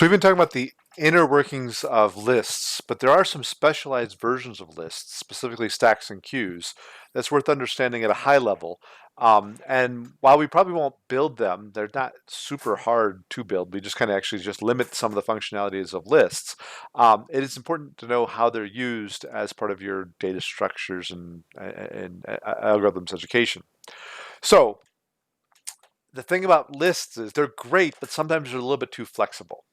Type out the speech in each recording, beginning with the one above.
So we've been talking about the inner workings of lists, but there are some specialized versions of lists, specifically stacks and queues, that's worth understanding at a high level. And while we probably won't build them, they're not super hard to build. We just kind of actually just limit some of the functionalities of lists. It is important to know how they're used as part of your data structures and algorithms education. So the thing about lists is they're great, but sometimes they're a little bit too flexible.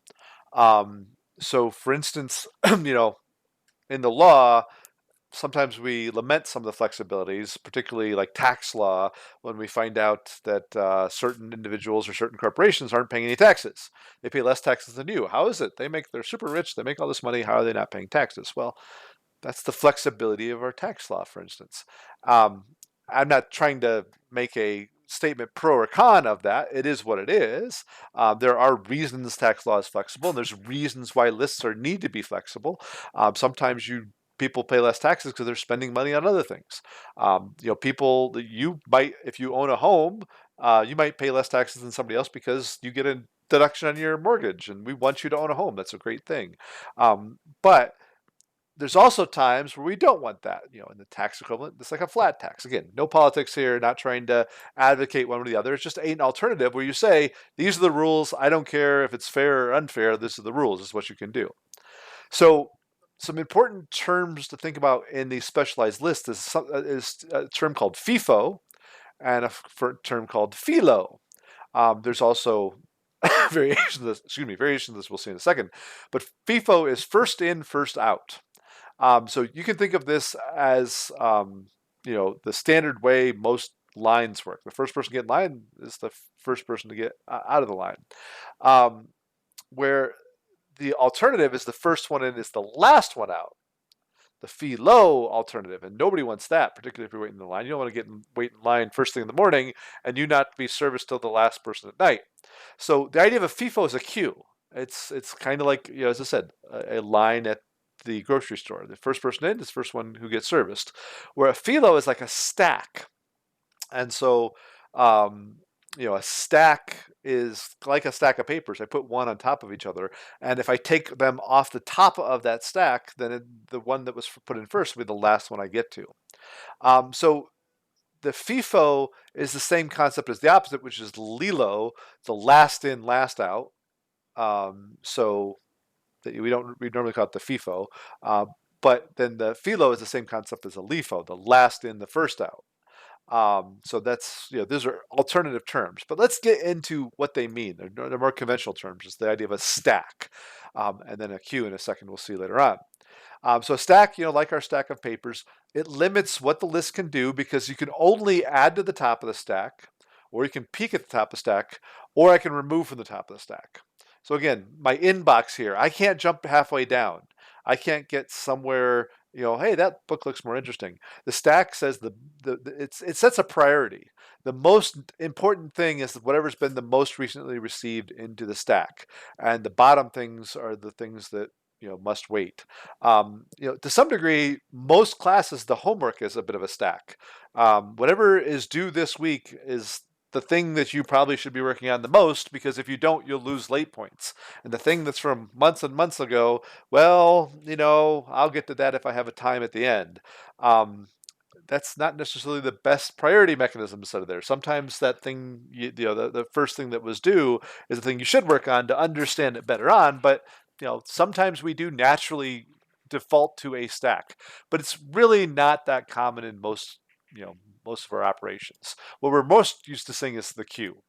Um, so, for instance, in the law, sometimes we lament some of the flexibilities, particularly like tax law, when we find out that certain individuals or certain corporations aren't paying any taxes. They pay less taxes than you. How is it? They're super rich. They make all this money. How are they not paying taxes? Well, that's the flexibility of our tax law, for instance. Um, I'm not trying to make a statement pro or con of that. It is what it is. There are reasons tax law is flexible, and there's reasons why lists are need to be flexible. Sometimes people pay less taxes because they're spending money on other things. People you might, if you own a home, you might pay less taxes than somebody else because you get a deduction on your mortgage, and we want you to own a home. That's a great thing. But there's also times where we don't want that. In the tax equivalent, it's like a flat tax. Again, no politics here, not trying to advocate one or the other. It's just an alternative where you say, these are the rules. I don't care if it's fair or unfair. This is the rules. This is what you can do. So, some important terms to think about in these specialized lists is a term called FIFO and a term called FILO. There's also variation of this we'll see in a second. But FIFO is first in, first out. So you can think of this as the standard way most lines work. The first person to get in line is the first person to get out of the line. Um, where the alternative is the first one in is the last one out. The fee low alternative, and nobody wants that, particularly if you're waiting in the line. You don't want to wait in line first thing in the morning and you not be serviced till the last person at night. So the idea of a FIFO is a queue. It's kind of like, as I said, a line at the grocery store. The first person in is the first one who gets serviced. Where a philo is like a stack. And so, um, a stack is like a stack of papers. I put one on top of each other. And if I take them off the top of that stack, then the one that was put in first will be the last one I get to. So the FIFO is the same concept as the opposite, which is LILO, the last in, last out. So we normally call it the FIFO, uh, but then the FILO is the same concept as a LIFO, the last in, the first out. So that's these are alternative terms, but let's get into what they mean. They're more conventional terms. It's the idea of a stack, and then a queue in a second. We'll see later on. So a stack, like our stack of papers, it limits what the list can do because you can only add to the top of the stack, or you can peek at the top of the stack, or I can remove from the top of the stack. So again, my inbox here, I can't jump halfway down. I can't get somewhere, hey, that book looks more interesting. The stack says it sets a priority. The most important thing is whatever's been the most recently received into the stack, and the bottom things are the things that must wait. To some degree, most classes the homework is a bit of a stack. Whatever is due this week is the thing that you probably should be working on the most, because if you don't, you'll lose late points. And the thing that's from months and months ago, well, I'll get to that if I have a time at the end. Um, that's not necessarily the best priority mechanism set of there. Sometimes that thing, the first thing that was due is the thing you should work on to understand it better on. But sometimes we do naturally default to a stack, but it's really not that common in you know, most of our operations. What we're most used to seeing is the queue.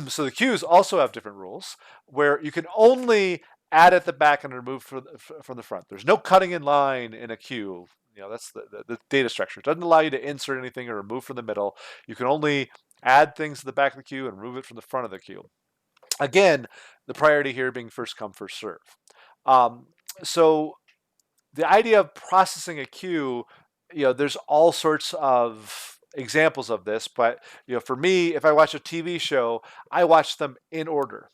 So the queues also have different rules where you can only add at the back and remove from the front. There's no cutting in line in a queue. That's the data structure. It doesn't allow you to insert anything or remove from the middle. You can only add things to the back of the queue and remove it from the front of the queue. Again, the priority here being first come, first serve. Um, so the idea of processing a queue, there's all sorts of examples of this, but for me, if I watch a TV show, I watch them in order.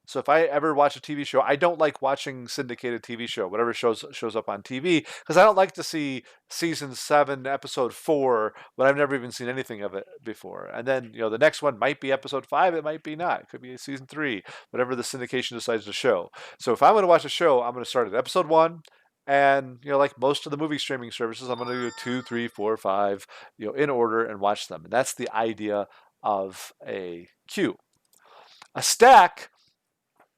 So if I ever watch a TV show, I don't like watching syndicated TV show, whatever shows up on TV, because I don't like to see season 7, episode 4, but I've never even seen anything of it before. And then the next one might be episode 5, it might be not, it could be season 3, whatever the syndication decides to show. So if I'm going to watch a show, I'm going to start at episode 1. And like most of the movie streaming services, I'm going to do 2, 3, 4, 5, in order and watch them. And that's the idea of a queue. A stack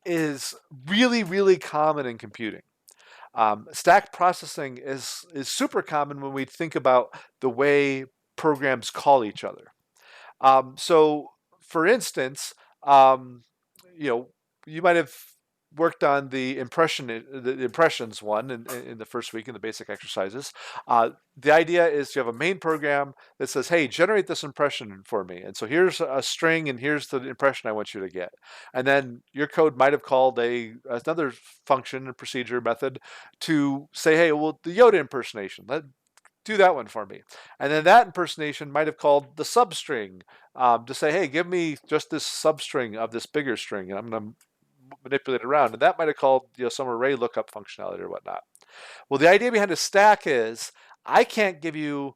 is really, really common in computing. Stack processing is super common when we think about the way programs call each other. So, for instance, um, you know, you might have worked on the impressions one in the first week in the basic exercises. The idea is you have a main program that says, "Hey, generate this impression for me," and so here's a string, and here's the impression I want you to get. And then your code might have called another function, a procedure method, to say, "Hey, well, the Yoda impersonation. Do that one for me." And then that impersonation might have called the substring to say, "Hey, give me just this substring of this bigger string, and I'm going to manipulate it around." And that might have called some array lookup functionality or whatnot. Well, the idea behind a stack is I can't give you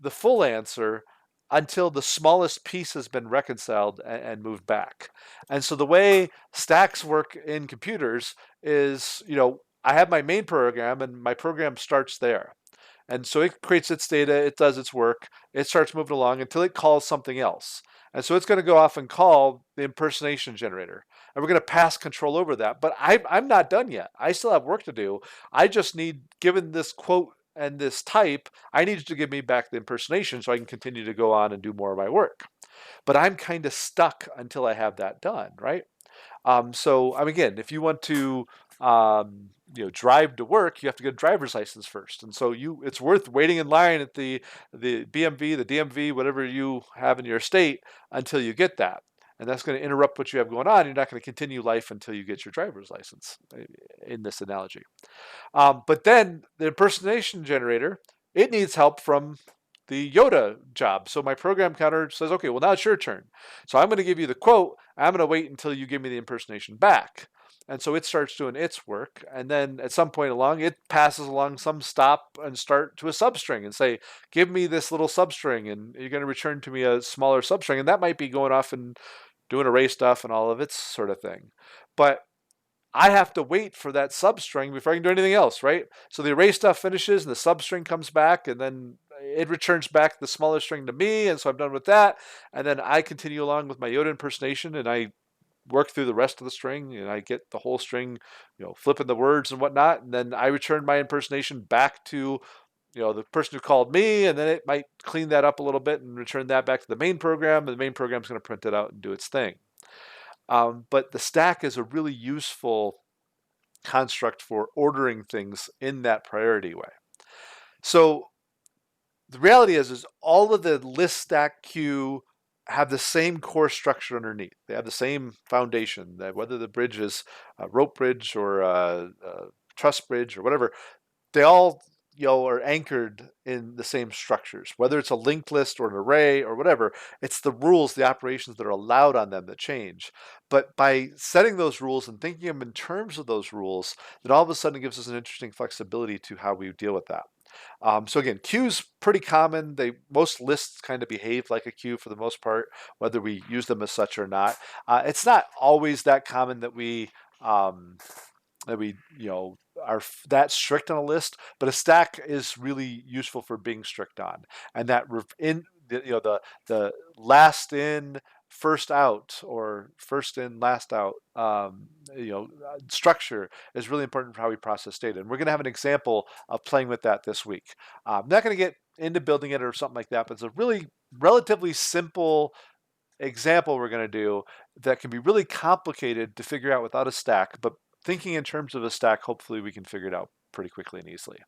the full answer until the smallest piece has been reconciled and moved back. And so the way stacks work in computers is, I have my main program and my program starts there. And so it creates its data, it does its work, it starts moving along until it calls something else. And so it's going to go off and call the impersonation generator. And we're going to pass control over that. But I'm not done yet. I still have work to do. I just need, given this quote and this type, I need you to give me back the impersonation so I can continue to go on and do more of my work. But I'm kind of stuck until I have that done, right? So again, if you want to drive to work, you have to get a driver's license first, and so it's worth waiting in line at the BMV, the DMV, whatever you have in your state until you get that. And that's going to interrupt what you have going on. You're not going to continue life until you get your driver's license in this analogy. But then the impersonation generator, it needs help from the Yoda job. So my program counter says, "Okay, well, now it's your turn. So I'm going to give you the quote. I'm going to wait until you give me the impersonation back." And so it starts doing its work. And then at some point along, it passes along some stop and start to a substring and say, "Give me this little substring." And you're going to return to me a smaller substring. And that might be going off and doing array stuff and all of its sort of thing. But I have to wait for that substring before I can do anything else, right? So the array stuff finishes and the substring comes back, and then it returns back the smaller string to me, and so I'm done with that. And then I continue along with my Yoda impersonation, and I work through the rest of the string, and I get the whole string, flipping the words and whatnot. And then I return my impersonation back to the person who called me, and then it might clean that up a little bit and return that back to the main program, and the main program is going to print it out and do its thing. But the stack is a really useful construct for ordering things in that priority way. So the reality is all of the list stack queue have the same core structure underneath. They have the same foundation. That whether the bridge is a rope bridge or a truss bridge or whatever, they all are anchored in the same structures. Whether it's a linked list or an array or whatever, it's the rules, the operations that are allowed on them that change. But by setting those rules and thinking of them in terms of those rules, then all of a sudden it gives us an interesting flexibility to how we deal with that. So again, queues pretty common. Most lists kind of behave like a queue for the most part, whether we use them as such or not. It's not always that common that we are that strict on a list, but a stack is really useful for being strict on, and that in the last in first out or first in last out structure is really important for how we process data, and we're going to have an example of playing with that this week. I'm not going to get into building it or something like that, but it's a really relatively simple example we're going to do that can be really complicated to figure out without a stack, but thinking in terms of a stack, hopefully we can figure it out pretty quickly and easily.